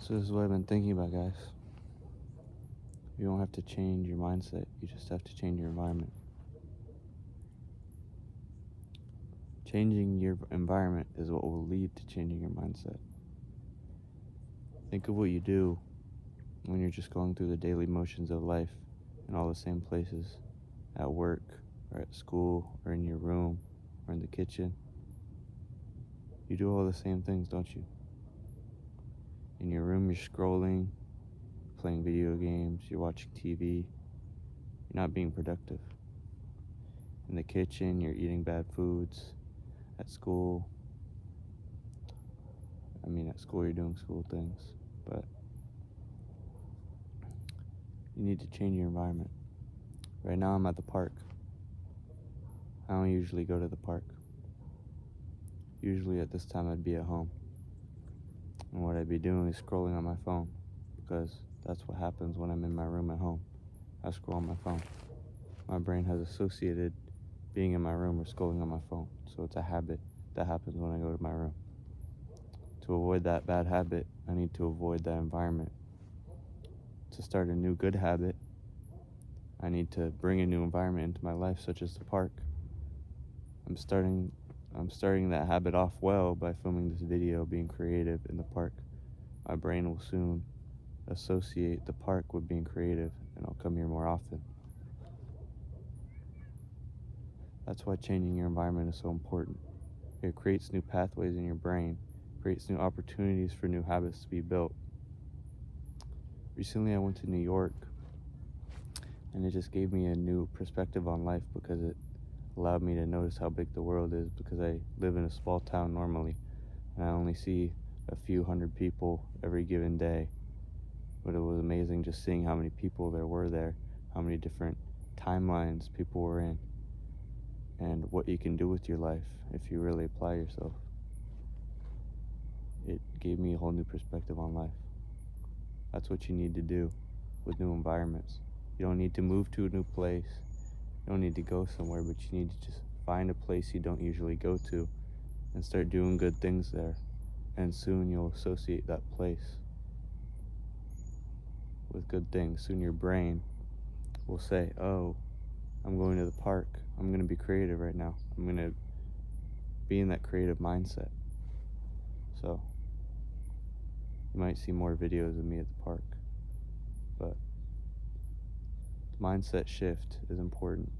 So this is what I've been thinking about, guys. You don't have to change your mindset. You just have to change your environment. Changing your environment is what will lead to changing your mindset. Think of what you do when you're just going through the daily motions of life in all the same places, at work or at school or in your room or in the kitchen. You do all the same things, don't you? In your room, you're scrolling, playing video games, you're watching TV. You're not being productive. In the kitchen, you're eating bad foods. At school, at school you're doing school things, but you need to change your environment. Right now I'm at the park. I don't usually go to the park. Usually at this time I'd be at home. And what I'd be doing is scrolling on my phone, because that's what happens when I'm in my room at home. I scroll on my phone. My brain has associated being in my room or scrolling on my phone, so it's a habit that happens when I go to my room. To avoid that bad habit, I need to avoid that environment. To start a new good habit, I need to bring a new environment into my life, such as the park. I'm starting that habit off well by filming this video, being creative in the park. My brain will soon associate the park with being creative, and I'll come here more often. That's why changing your environment is so important. It creates new pathways in your brain, creates new opportunities for new habits to be built. Recently I went to New York, and it just gave me a new perspective on life, because it allowed me to notice how big the world is, because I live in a small town normally, and I only see a few hundred people every given day. But it was amazing just seeing how many people there were there, how many different timelines people were in, and what you can do with your life if you really apply yourself. It gave me a whole new perspective on life. That's what you need to do with new environments. You don't need to move to a new place. You don't need to go somewhere, but you need to just find a place you don't usually go to and start doing good things there. And soon you'll associate that place with good things. Soon your brain will say, oh, I'm going to the park. I'm going to be creative right now. I'm going to be in that creative mindset. So you might see more videos of me at the park, but mindset shift is important.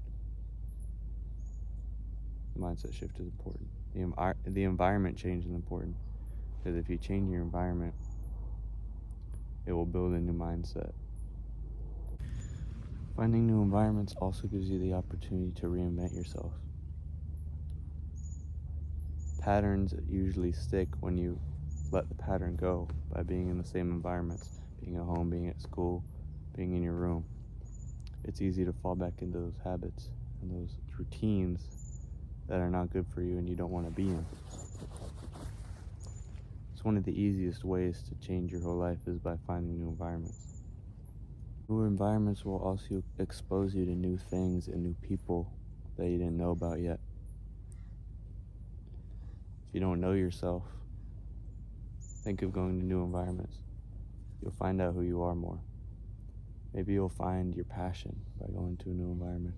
The mindset shift is important. The environment change is important, because if you change your environment, it will build a new mindset. Finding new environments also gives you the opportunity to reinvent yourself. Patterns usually stick when you let the pattern go by being in the same environments, being at home, being at school, being in your room. It's easy to fall back into those habits and those routines that are not good for you and you don't want to be in. It's one of the easiest ways to change your whole life is by finding new environments. New environments will also expose you to new things and new people that you didn't know about yet. If you don't know yourself, think of going to new environments. You'll find out who you are more. Maybe you'll find your passion by going to a new environment.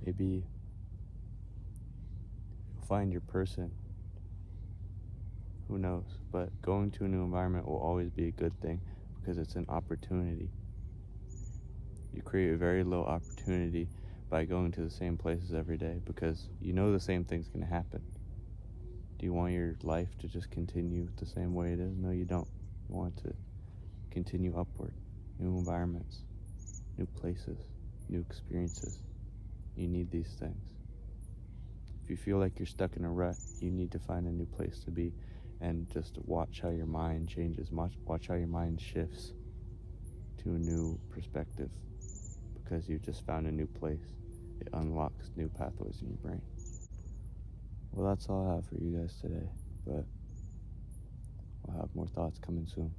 Maybe you'll find your person. Who knows? But going to a new environment will always be a good thing, because it's an opportunity. You create a very low opportunity by going to the same places every day, because you know the same thing's going to happen. Do you want your life to just continue the same way it is? No, you don't. You want it to continue upward. New environments, new places, new experiences. You need these things. If you feel like you're stuck in a rut, you need to find a new place to be, and just watch how your mind changes, watch how your mind shifts to a new perspective, because you just found a new place. It unlocks new pathways in your brain. Well, that's all I have for you guys today, but I'll have more thoughts coming soon.